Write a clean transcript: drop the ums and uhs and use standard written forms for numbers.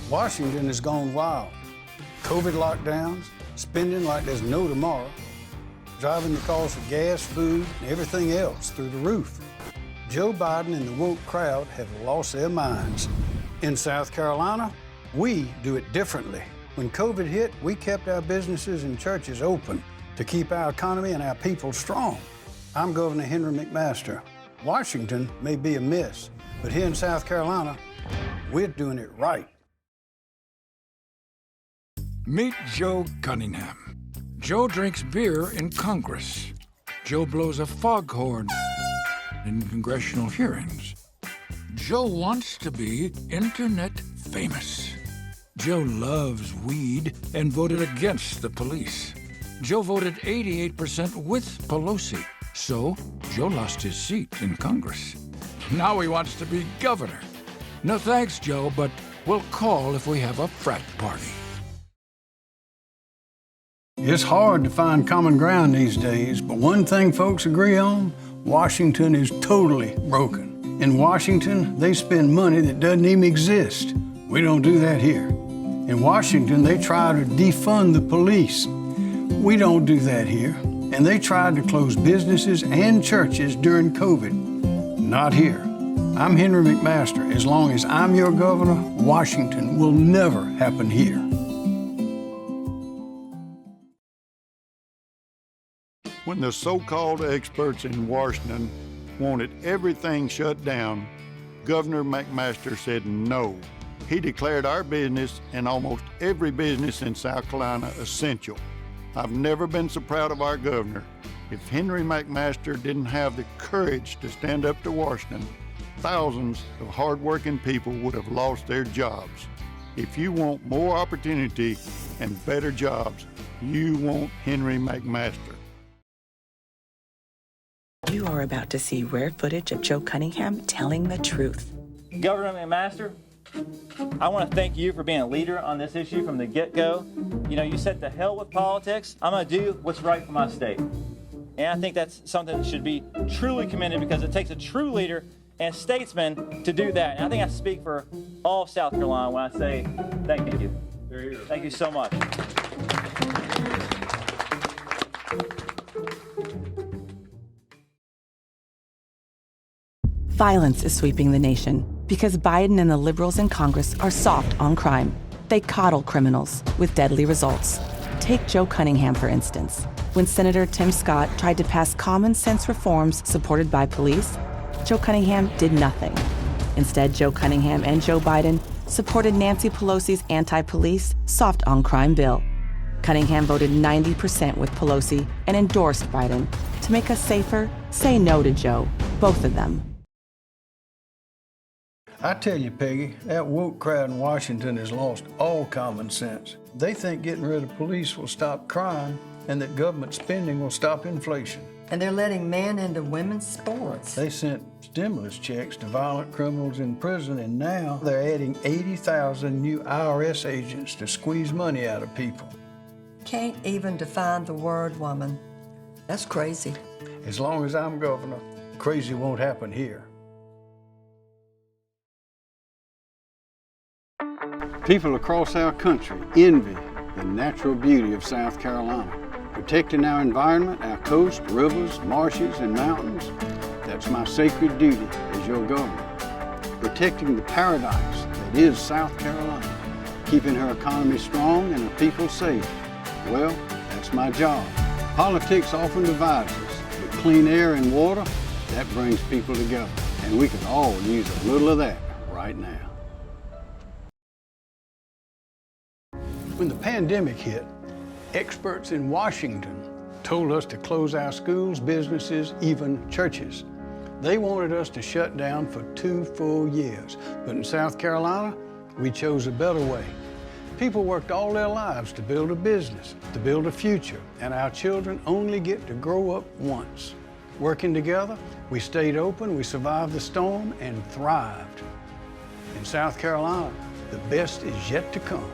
Washington has gone wild. COVID lockdowns, spending like there's no tomorrow, driving the cost of gas, food, and everything else through the roof. Joe Biden and the woke crowd have lost their minds. In South Carolina, we do it differently. When COVID hit, we kept our businesses and churches open to keep our economy and our people strong. I'm Governor Henry McMaster. Washington may be a mess, but here in South Carolina, we're doing it right. Meet Joe Cunningham. Joe drinks beer in Congress. Joe blows a foghorn in congressional hearings. Joe wants to be internet famous. Joe loves weed and voted against the police. Joe voted 88% with Pelosi, so Joe lost his seat in Congress. Now he wants to be governor. No thanks, Joe, but we'll call if we have a frat party. It's hard to find common ground these days, but one thing folks agree on, Washington is totally broken. In Washington, they spend money that doesn't even exist. We don't do that here. In Washington, they try to defund the police. We don't do that here. And they tried to close businesses and churches during COVID. Not here. I'm Henry McMaster. As long as I'm your governor, Washington will never happen here. When the so-called experts in Washington wanted everything shut down, Governor McMaster said no. He declared our business and almost every business in South Carolina essential. I've never been so proud of our governor. If Henry McMaster didn't have the courage to stand up to Washington, thousands of hard-working people would have lost their jobs. If you want more opportunity and better jobs, you want Henry McMaster. You are about to see rare footage of Joe Cunningham telling the truth. Governor McMaster, I want to thank you for being a leader on this issue from the get-go. You know, you said to hell with politics. I'm going to do what's right for my state. And I think that's something that should be truly commended because it takes a true leader and statesman to do that. And I think I speak for all of South Carolina when I say thank you. Thank you so much. Violence is sweeping the nation because Biden and the liberals in Congress are soft on crime. They coddle criminals with deadly results. Take Joe Cunningham, for instance. When Senator Tim Scott tried to pass common sense reforms supported by police, Joe Cunningham did nothing. Instead, Joe Cunningham and Joe Biden supported Nancy Pelosi's anti-police, soft on crime bill. Cunningham voted 90% with Pelosi and endorsed Biden. To make us safer, say no to Joe, both of them. I tell you, Peggy, that woke crowd in Washington has lost all common sense. They think getting rid of police will stop crime and that government spending will stop inflation. And they're letting men into women's sports. They sent stimulus checks to violent criminals in prison, and now they're adding 80,000 new IRS agents to squeeze money out of people. Can't even define the word woman. That's crazy. As long as I'm governor, crazy won't happen here. People across our country envy the natural beauty of South Carolina. Protecting our environment, our coast, rivers, marshes, and mountains, that's my sacred duty as your governor. Protecting the paradise that is South Carolina. Keeping her economy strong and her people safe. Well, that's my job. Politics often divides us, but clean air and water, that brings people together. And we could all use a little of that right now. When the pandemic hit, experts in Washington told us to close our schools, businesses, even churches. They wanted us to shut down for 2 full years. But in South Carolina, we chose a better way. People worked all their lives to build a business, to build a future, and our children only get to grow up once. Working together, we stayed open, we survived the storm, and thrived. In South Carolina, the best is yet to come.